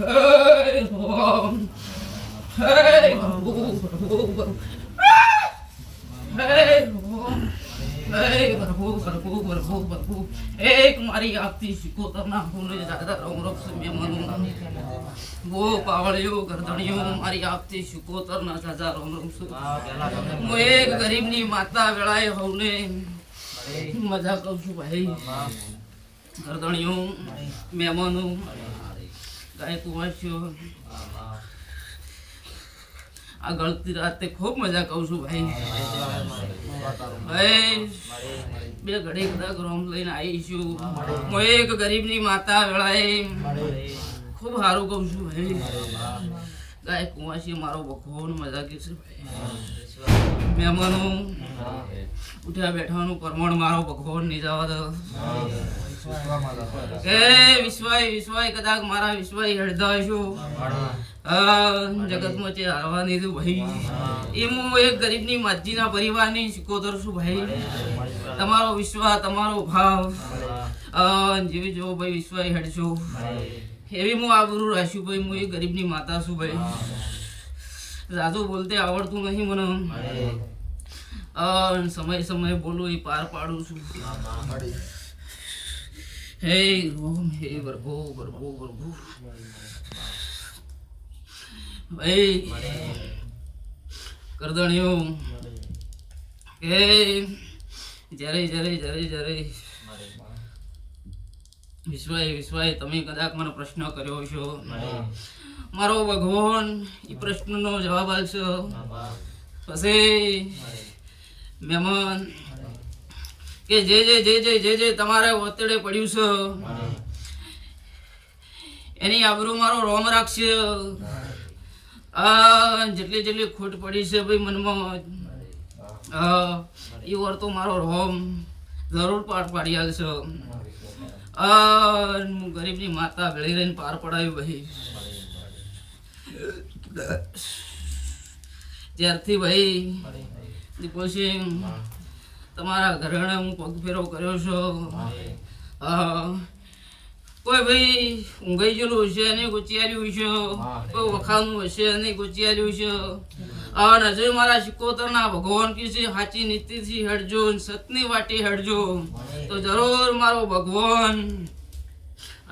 Hey, Ram. Hey, Babu, Babu, Babu. Hey, Ram. Hey, Babu, Babu, Babu, Babu. एक मारी आपती शिकोतर ना भूले जाता रोमरोक से मैं मनूंगा वो पावड़ियों गर्दनियों मारी आपती शिकोतर ना जाता रोमरोक से मैं एक गरीब नी माता वेलाए होने मजा करूँ भाई गर्दनियों मेहमानों गाय कुमाशियों आ गळती राते खूब मजा करूँ છું ભાઈ બે ઘડી કદાચ રોમ લઈને આવી છું હું એક ગરીબની માતા વેળાએ ખૂબ સારું કહું છું ભાઈ ગાય કુંવાસી મારો ભગવાન મજા કે છે ભાઈ મહેમાનો ઉઠ્યા બેઠવાનું પરમણ મારો ભગવાન નહીં જવા દો એ વિશ્વાય વિશ્વાય કદાચ મારા વિશ્વાય હળદા છું જગતમાં જે હારવા નહીં દઉં ભાઈ એ હું એક ગરીબની માજીના પરિવારની શીખોતર છું ભાઈ તમારો વિશ્વાસ તમારો ભાવ જેવી જો ભાઈ વિશ્વાસ હેડશો એવી હું આબરૂ રાખ્યું ભાઈ હું એક ગરીબની માતા છું ભાઈ જાદુ બોલતે આવડતું નહીં મને સમય સમય બોલું એ પાર પાડું છું હે ઓમ હે પ્રભુ પ્રભુ પ્રભુ ભાઈ કરદણીઓ કે જ્યારે જ્યારે જ્યારે જ્યારે વિશ્વાય વિશ્વાય તમે કદાચ મને પ્રશ્ન કર્યો છો મારો ભગવાન એ પ્રશ્નનો જવાબ આપશો પછી મહેમાન કે જે જે જે જે જે જે તમારે ઓતડે પડ્યું છે એની આબરૂ મારો રોમ રાખશે જેટલી જેટલી ખોટ પડી છે ભાઈ મનમાં એ વાર તો મારો રોમ જરૂર પાર પાડી આવશે હું ગરીબની માતા ભેળી રહીને પાર પડાવ્યું ભાઈ ત્યારથી ભાઈ પછી તમારા ઘરેણે હું પગ ફેરો કર્યો છું કોઈ ભાઈ ઊંઘાઈ ગયેલું હશે અને ગોચિયાર્યું છે કોઈ વખાનું હશે અને ગોચિયાર્યું છે અને હજુ મારા શિકોતરના ભગવાન કે છે સાચી નીતિથી હટજો સતની વાટી હટજો તો જરૂર મારો ભગવાન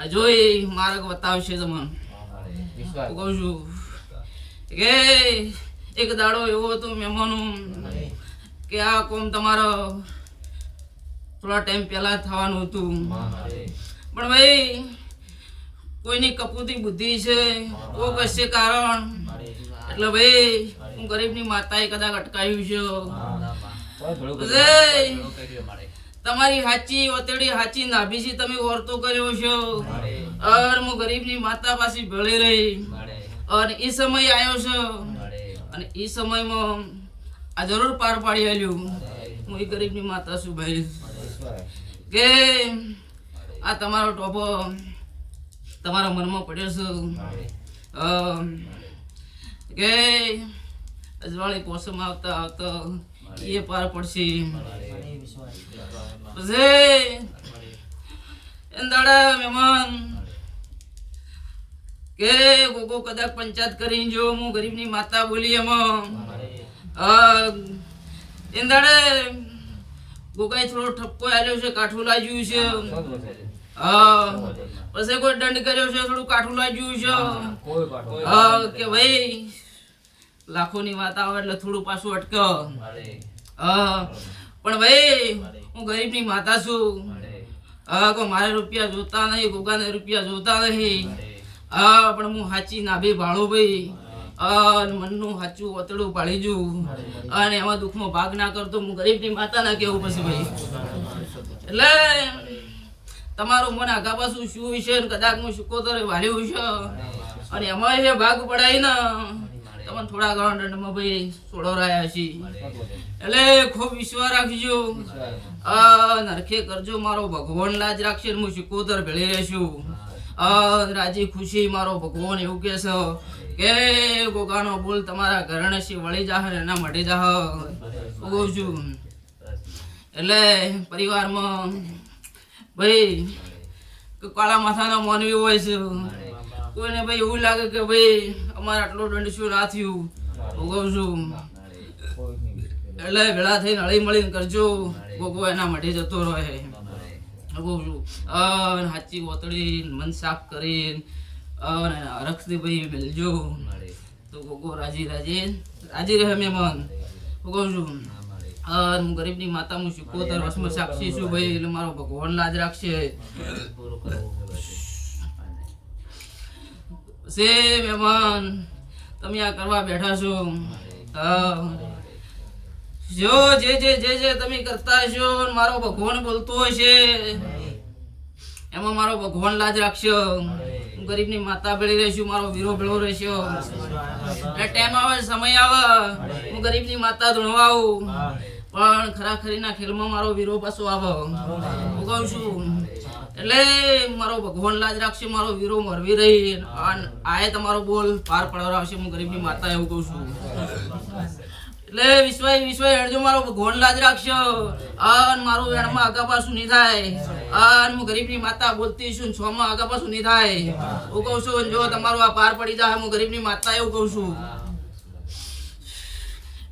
હજુ માર્ગ બતાવશે તમને કહું છું કે એક દાડો એવો હતો મહેમાનો કે આ કોમ તમારો થોડા ટાઈમ પહેલા થવાનું હતું પણ ભાઈ કોઈની કપૂતી બુદ્ધિ છે કોઈ કશે કારણ એટલે ભાઈ હું ગરીબની માતાએ કદાચ અટકાવ્યું છે તમારી હાચી ઓતેડી હાચી નાભીથી તમે વર્તો કર્યો છો અને હું ગરીબની માતા પાસે ભળી રહી અને એ સમય આવ્યો છે અને એ સમયમાં આ જરૂર પાર પાડી આવ્યું હું એ ગરીબની માતા છું ભાઈ કે આ તમારો ટોપો તમારા મનમાં પડ્યો છે કે અજવાળી પોસમ આવતા આવતા એ પાર પડશે પછી દાડા મહેમાન કે કોકો કદાચ પંચાયત કરીને જો હું ગરીબની માતા બોલી એમાં એ દાડે ગોગાઈ થોડો ઠપકો આવ્યો છે કાઠું લાગ્યું છે પછી કોઈ દંડ કર્યો છે થોડું કાઠું લાગ્યું છે કે ભાઈ લાખોની વાત આવે એટલે થોડું પાછું અટકે પણ ભાઈ હું ગરીબની માતા છું કોઈ મારે રૂપિયા જોતા નહીં ગોગાને રૂપિયા જોતા નહીં પણ હું સાચી નાભી ભાળો ભાઈ અને મનનું સાચું ઓતડું પાડી જઉં અને એમાં દુઃખમાં ભાગ ના કરતો હું ગરીબની માતા ના કેવું પછી ભાઈ એટલે તમારું મન આગા પાછું શું છે કદાચ હું શીખોતરે વાળ્યું છે અને એમાં એ ભાગ પડાય ને તમને થોડા ઘણા દંડમાં ભાઈ છોડવરાયા છે એટલે ખૂબ વિશ્વાસ રાખજો નરખે કરજો મારો ભગવાન લાજ રાખશે હું શીખોતર ભેળી રહેશું રાજી ખુશી મારો ભગવાન એવું કે છે કે ગોગાનો બોલ તમારા ઘરણે વળી જાહે એના મટી જાહ કહું છું એટલે પરિવારમાં ભાઈ કાળા માથાના માનવી હોય છે કોઈને ભાઈ એવું લાગે કે ભાઈ અમારે આટલો દંડ શું ના થયું હું કહું છું એટલે ભેળા થઈને હળી મળીને કરજો ગોગો એના માટે જતો રહે કહું છું હાચી ઓતળી મન સાફ કરીને હરખથી ભાઈ મેલજો તો ગોગો રાજી રહે મહેમાન હું કહું છું હું ગરીબની માતા હું 77 વર્ષમાં સાક્ષી છું ભાઈ એટલે મારો ભગવાન લાજ રાખશે સે મહેમાન તમે આ કરવા બેઠા છો જો જે તમે કરતા છો મારો ભગવાન બોલતો હશે એમાં મારો ભગવાન લાજ રાખશો હું ગરીબની માતા ભેળી રહીશું મારો વીરો ભેળો રહેશો ટાઈમ આવે સમય આવે હું ગરીબની માતા ધૂણવા આવું પણ ખરાખરીના ખેલમાં મારો વીરો પાછો આવે હું કહું છું એટલે મારો ભગવાન લાજ રાખશે મારો વીરો મરવી રહી આએ તમારો બોલ પાર પડાવશે હું ગરીબની માતા એવું કહું છું એટલે વિશ્વાય હેડજો મારો ભગવાન લાજ રાખશો અને મારું વેણમાં આગા પાછું નહીં થાય અને હું ગરીબની માતા બોલતી છું 6 માં આગા પાછું નહીં થાય હું કહું છું જો તમારું આ પાર પડી જાય હું ગરીબની માતા એવું કહું છું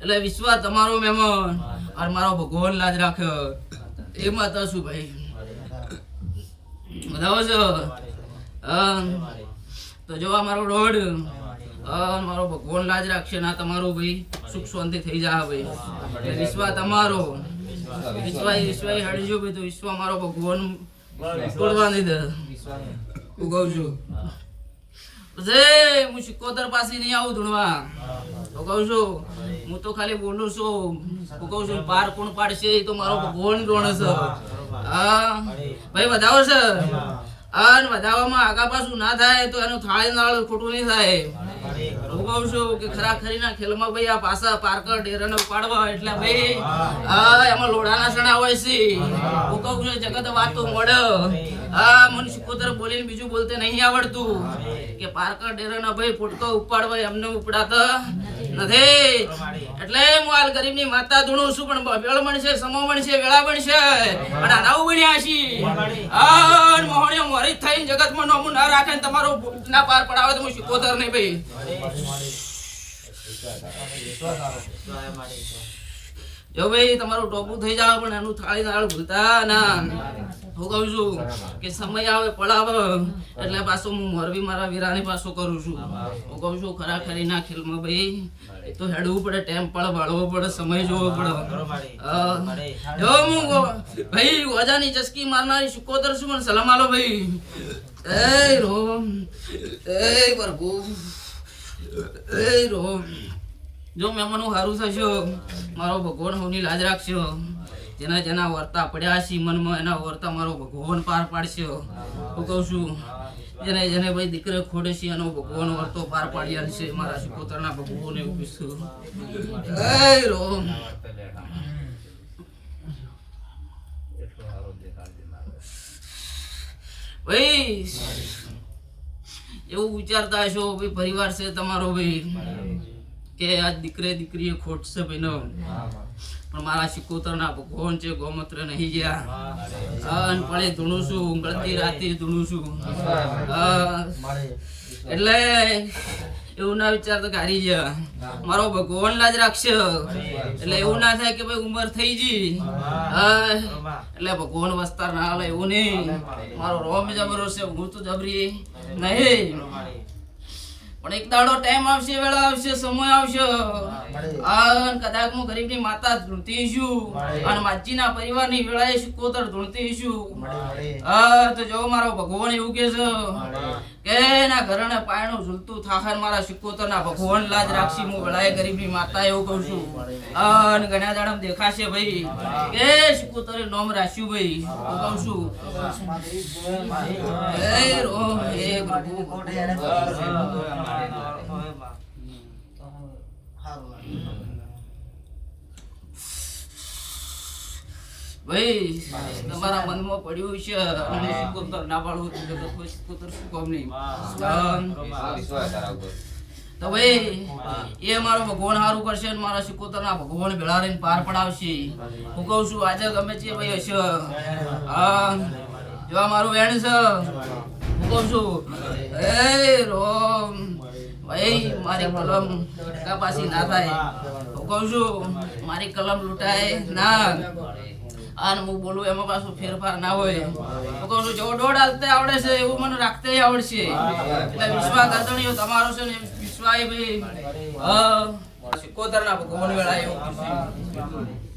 એટલે વિશ્વાસ તમારો મહેમાન અને મારો ભગવાન લાજ રાખ્યો એ માતા શું ભાઈ બતાવો છો તો જો મારો રોડ મારો ભગવાન લાજ રાખશે ના તમારો ભાઈ સુખ શાંતિ થઈ જાય ભાઈ વિશ્વાસ તમારો વિશ્વાસ હળજો ભાઈ તો વિશ્વાસ મારો ભગવાન તોડવા નહીં દે હું કહું છું પછી હું 77 પાસે નહીં આવું ધૂણવા હું કહું છું હું તો ખાલી બોલું છું હું કહું છું પાર કોણ પાડશે એ તો મારો ભગવાન રોણ છે ભાઈ વધાવો છે અને વધાવામાં આગા પાછું ના થાય તો એનું થાળી નાળ ખોટું નહીં થાય હું કહું છું કે ખરાખરીના ખેલમાં ભાઈ આ પાછા પારકર ડેરાને ઉપાડવા એટલે ભાઈ એમાં લોડાના સણા હોય છે હું કહું છું જગત વાતો મળે મને 77 બોલીને બીજું બોલતે નહીં આવડતું કે પારકર ડેરાના ભાઈ ફોટકો ઉપાડવા એમને ઉપડાતા નથી એટલે હું હાલ ગરીબની માતા ધૂણું છું પણ વેળ બનશે સમો બનશે વેળા બનશે અને આનાવું બન્યા છી અને મોહણીઓ મોરી થઈને જગતમાં નોમું ના રાખે ને તમારો ના પાર પડાવે તો હું 77 નહીં ભાઈ જો ભાઈ તમારું ટોપું થઈ જાવ પણ એનું થાળી નાળ ભૂલતા ના હું કહું છું કે સમય આવે પડાવે એટલે પાછું હું મોરબી મારા વીરાની પાછું કરું છું હું કહું છું ખરાખરીના ખેલમાં ભાઈ તો હેડવું પડે ટાઈમ પણ વાળવો પડે સમય જોવો પડે જો હું ભાઈ ઓજાની ચસ્કી મારનારી 77 છું પણ સલામ આલો ભાઈ એ રોમ એ પ્રભુ એ રોમ જો મહેમાનો સારું થશો મારો ભગવાન હોની લાજ રાખશો જેના વર્તા પડ્યા છે મનમાં એના વર્તા મારો ભગવાન પાર પાડશે હું કહું છું જેને ભાઈ દીકરે ખોડે છે એનો ભગવાન વર્તો પાર પાડ્યા છે મારા 77 ના ભગવાન એવું કીધું એ રોમ ભાઈ એવું વિચારતા હશો ભાઈ પરિવાર છે તમારો ભાઈ કે આ દીકરીએ ખોટ છે ભાઈ નો પણ મારા 77 ના ભગવાન છે ગોમત્ર નહીં ગયા પડે ધૂણું છું ઊંઘળતી રાતે ધૂણું છું એટલે એવું ના વિચારતો હારી ગયા મારો ભગવાન લાજ રાખશે એટલે એવું ના થાય કે ભાઈ ઉંમર થઈ ગઈ એટલે ભગવાન વસ્તાર ના હાલે એવું નહીં મારો રોમ જબરો છે હું તો જબરી નહીં પણ એક દાડો ટાઈમ આવશે વેળા આવશે સમય આવશે અને કદાચ હું ગરીબની માતા ધૂણતી છું અને માજીના પરિવારની વેળાએ 77 ધૂણતી છું તો જો મારો ભગવાન એવું કે છે કે ના ઘરને પાયણું ઝૂલતું થાહર મારા 77 ના ભગવાન લાજ રાખશી હું વેળાએ ગરીબની માતા એવું કહું છું અને ઘણા દાડમ દેખાશે ભાઈ કે 77 નોમ રાખ્યું ભાઈ હું કહું છું એ રો હે પ્રભુ ભાઈ તમારા મનમાં પડ્યું છે અને 77 ના પાડવું તો 77 શું કામ નહીં તો ભાઈ એ મારો ભગવાન સારું કરશે અને મારા 77 ના ભગવાન ભેળા રહીને પાર પડાવશે હું કહું છું આજે ગમે છે ભાઈ હશે જો મારું વેણ છે હું કહું છું એ રોમ ભાઈ મારી કલમ કપાસી ના થાય હું કહું છું મારી કલમ લૂંટાય ના અને હું બોલું એમાં પાછું ફેરફાર ના હોય હું કહું છું જેવો દોડ હાલતે આવડે છે એવું મને રાખતે આવડશે એટલે વિશ્વા ગરદણીઓ તમારો છે ને વિશ્વાય ભાઈ 77 ના ભગવાન વેળા એવું